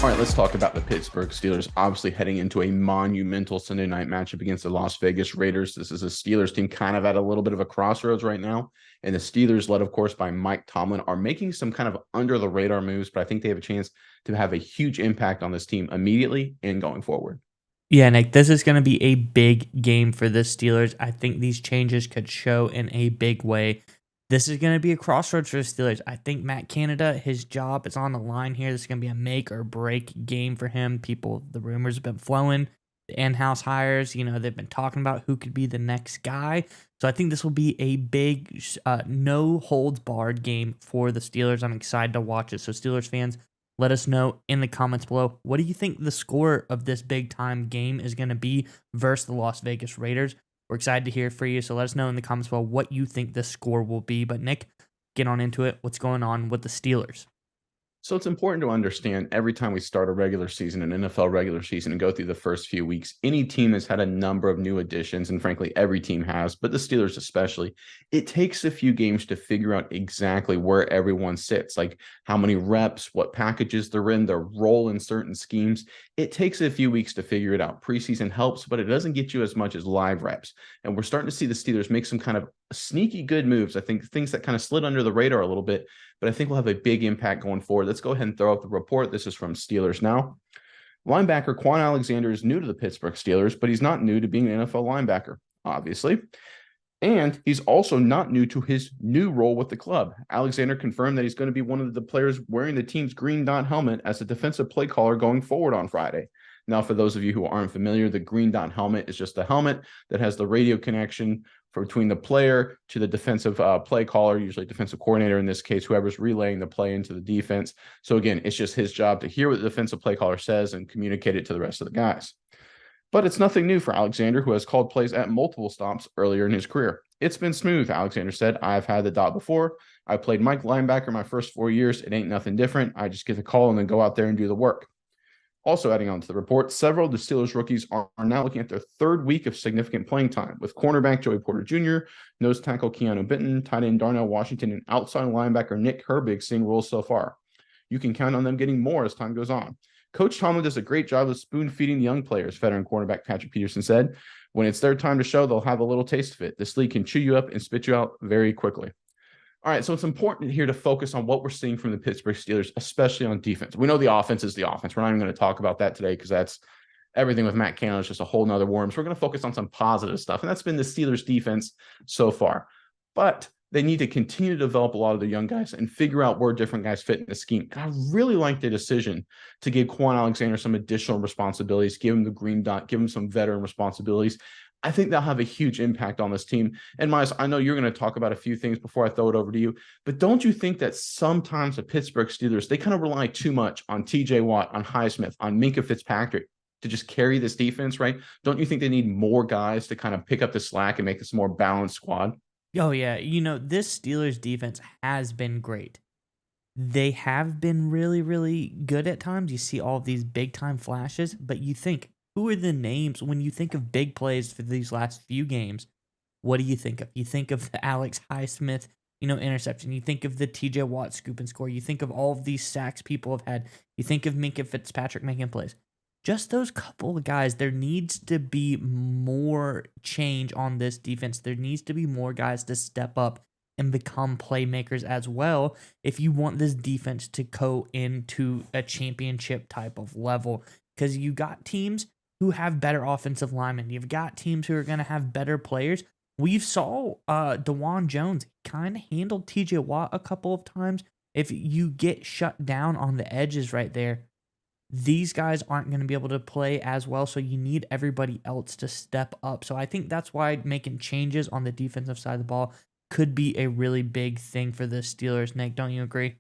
All right, let's talk about the Pittsburgh Steelers. Obviously, heading into a monumental Sunday night matchup against the Las Vegas Raiders. This is a Steelers team kind of at a little bit of a crossroads right now. And the Steelers, led, of course, by Mike Tomlin, are making some kind of under the radar moves, but I think they have a chance to have a huge impact on this team immediately and going forward. Yeah, Nick, this is going to be a big game for the Steelers. I think these changes could show in a big way. This is going to be a crossroads for the Steelers. I think Matt Canada, his job is on the line here. This is going to be a make or break game for him. The rumors have been flowing. The in-house hires, they've been talking about who could be the next guy. So I think this will be a big, no holds barred game for the Steelers. I'm excited to watch it. So Steelers fans, let us know in the comments below. What do you think the score of this big time game is going to be versus the Las Vegas Raiders? We're excited to hear for you. So let us know in the comments below what you think the score will be. But Nick, get on into it. What's going on with the Steelers? So it's important to understand every time we start a regular season, an NFL regular season, and go through the first few weeks, any team has had a number of new additions, and frankly, every team has, but the Steelers especially. It takes a few games to figure out exactly where everyone sits, like how many reps, what packages they're in, their role in certain schemes. It takes a few weeks to figure it out. Preseason helps, but it doesn't get you as much as live reps. And we're starting to see the Steelers make some kind of sneaky good moves. I think things that kind of slid under the radar a little bit, but I think we'll have a big impact going forward. Let's go ahead and throw up the report. This is from Steelers Now. Linebacker Quan Alexander is new to the Pittsburgh Steelers, but he's not new to being an NFL linebacker, obviously. And he's also not new to his new role with the club. Alexander confirmed that he's going to be one of the players wearing the team's green dot helmet as a defensive play caller going forward on Friday. Now, for those of you who aren't familiar, the green dot helmet is just a helmet that has the radio connection between the player to the defensive play caller, usually defensive coordinator in this case, whoever's relaying the play into the defense. So again, it's just his job to hear what the defensive play caller says and communicate it to the rest of the guys. But it's nothing new for Alexander, who has called plays at multiple stops earlier in his career. It's been smooth, Alexander said. I've had the dot before. I played Mike linebacker my first 4 years. It ain't nothing different. I just get the call and then go out there and do the work. Also adding on to the report, several of the Steelers rookies are now looking at their third week of significant playing time, with cornerback Joey Porter Jr., nose tackle Keanu Benton, tight end Darnell Washington, and outside linebacker Nick Herbig seeing roles so far. You can count on them getting more as time goes on. Coach Tomlin does a great job of spoon-feeding the young players, veteran cornerback Patrick Peterson said. When it's their time to show, they'll have a little taste of it. This league can chew you up and spit you out very quickly. All right, so it's important here to focus on what we're seeing from the Pittsburgh Steelers, especially on defense. We know the offense is the offense. We're not even going to talk about that today because that's everything with Matt Canada is just a whole nother worm. So we're going to focus on some positive stuff, and that's been the Steelers' defense so far. But they need to continue to develop a lot of the young guys and figure out where different guys fit in the scheme. And I really like the decision to give Quan Alexander some additional responsibilities, give him the green dot, give him some veteran responsibilities. I think they'll have a huge impact on this team. And Miles, I know you're going to talk about a few things before I throw it over to you, but don't you think that sometimes the Pittsburgh Steelers, they kind of rely too much on TJ Watt, on Highsmith, on Minkah Fitzpatrick to just carry this defense, right? Don't you think they need more guys to kind of pick up the slack and make this a more balanced squad? Oh, yeah. This Steelers defense has been great. They have been really, really good at times. You see all of these big time flashes, but you think, who are the names when you think of big plays for these last few games? What do you think of? You think of the Alex Highsmith, interception. You think of the TJ Watt scoop and score. You think of all of these sacks people have had. You think of Minkah Fitzpatrick making plays. Just those couple of guys, there needs to be more change on this defense. There needs to be more guys to step up and become playmakers as well if you want this defense to go into a championship type of level. Because you got teams who have better offensive linemen. You've got teams who are going to have better players. We've saw DeJuan Jones kind of handled TJ Watt a couple of times. If you get shut down on the edges right there, these guys aren't going to be able to play as well, so you need everybody else to step up. So I think that's why making changes on the defensive side of the ball could be a really big thing for the Steelers. Nick, don't you agree?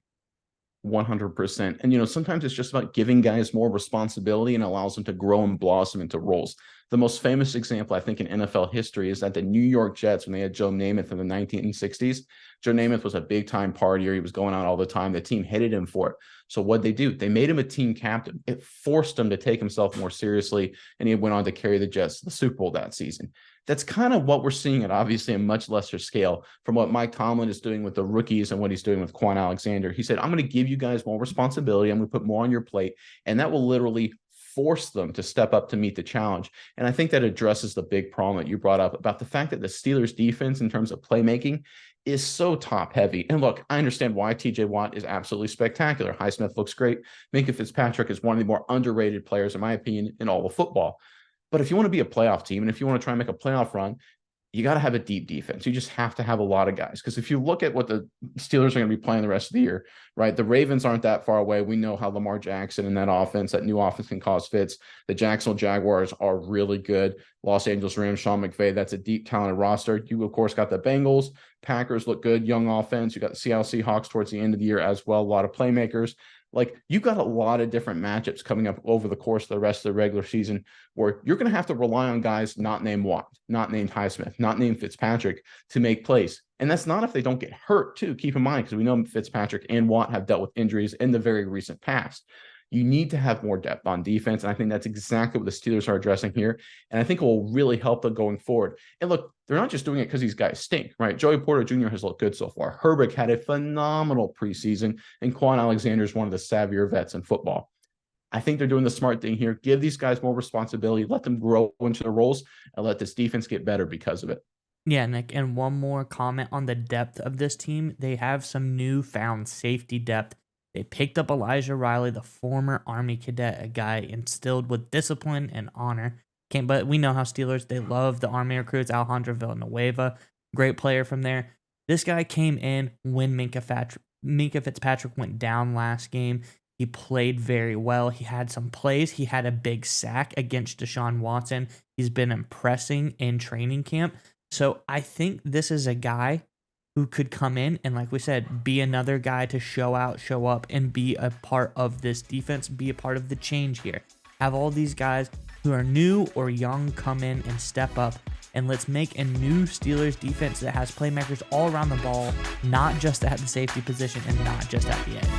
100%. And, sometimes it's just about giving guys more responsibility and allows them to grow and blossom into roles. The most famous example, I think, in NFL history is that the New York Jets, when they had Joe Namath in the 1960s, Joe Namath was a big time partier. He was going out all the time. The team hated him for it. So what they do? They made him a team captain. It forced him to take himself more seriously, and he went on to carry the Jets to the Super Bowl that season. That's kind of what we're seeing at obviously a much lesser scale from what Mike Tomlin is doing with the rookies and what he's doing with Quan Alexander. He said, I'm going to give you guys more responsibility. I'm going to put more on your plate. And that will literally force them to step up to meet the challenge. And I think that addresses the big problem that you brought up about the fact that the Steelers defense in terms of playmaking is so top heavy. And look, I understand why TJ Watt is absolutely spectacular. Highsmith looks great. Minka Fitzpatrick is one of the more underrated players, in my opinion, in all of football. But if you want to be a playoff team and if you want to try and make a playoff run, you got to have a deep defense. You just have to have a lot of guys. Because if you look at what the Steelers are going to be playing the rest of the year, right? The Ravens aren't that far away. We know how Lamar Jackson and that offense, that new offense can cause fits. The Jacksonville Jaguars are really good. Los Angeles Rams, Sean McVay, that's a deep, talented roster. You, of course, got the Bengals. Packers look good, young offense. You got the Seattle Seahawks towards the end of the year as well. A lot of playmakers. Like, you got a lot of different matchups coming up over the course of the rest of the regular season where you're going to have to rely on guys not named Watt, not named Highsmith, not named Fitzpatrick to make plays. And that's not if they don't get hurt, too. Keep in mind, because we know Fitzpatrick and Watt have dealt with injuries in the very recent past. You need to have more depth on defense. And I think that's exactly what the Steelers are addressing here. And I think it will really help them going forward. And look, they're not just doing it because these guys stink, right? Joey Porter Jr. has looked good so far. Herbig had a phenomenal preseason. And Quan Alexander is one of the savvier vets in football. I think they're doing the smart thing here. Give these guys more responsibility. Let them grow into their roles and let this defense get better because of it. Yeah, Nick, and one more comment on the depth of this team. They have some newfound safety depth. They picked up Elijah Riley, the former Army cadet, a guy instilled with discipline and honor. But we know how Steelers, they love the Army recruits. Alejandro Villanueva, great player from there. This guy came in when Minka Fitzpatrick went down last game. He played very well. He had some plays. He had a big sack against Deshaun Watson. He's been impressing in training camp. So I think this is a guy who could come in and, like we said, be another guy to show out, show up, and be a part of this defense, be a part of the change here. Have all these guys who are new or young come in and step up, and let's make a new Steelers defense that has playmakers all around the ball, not just at the safety position and not just at the edge.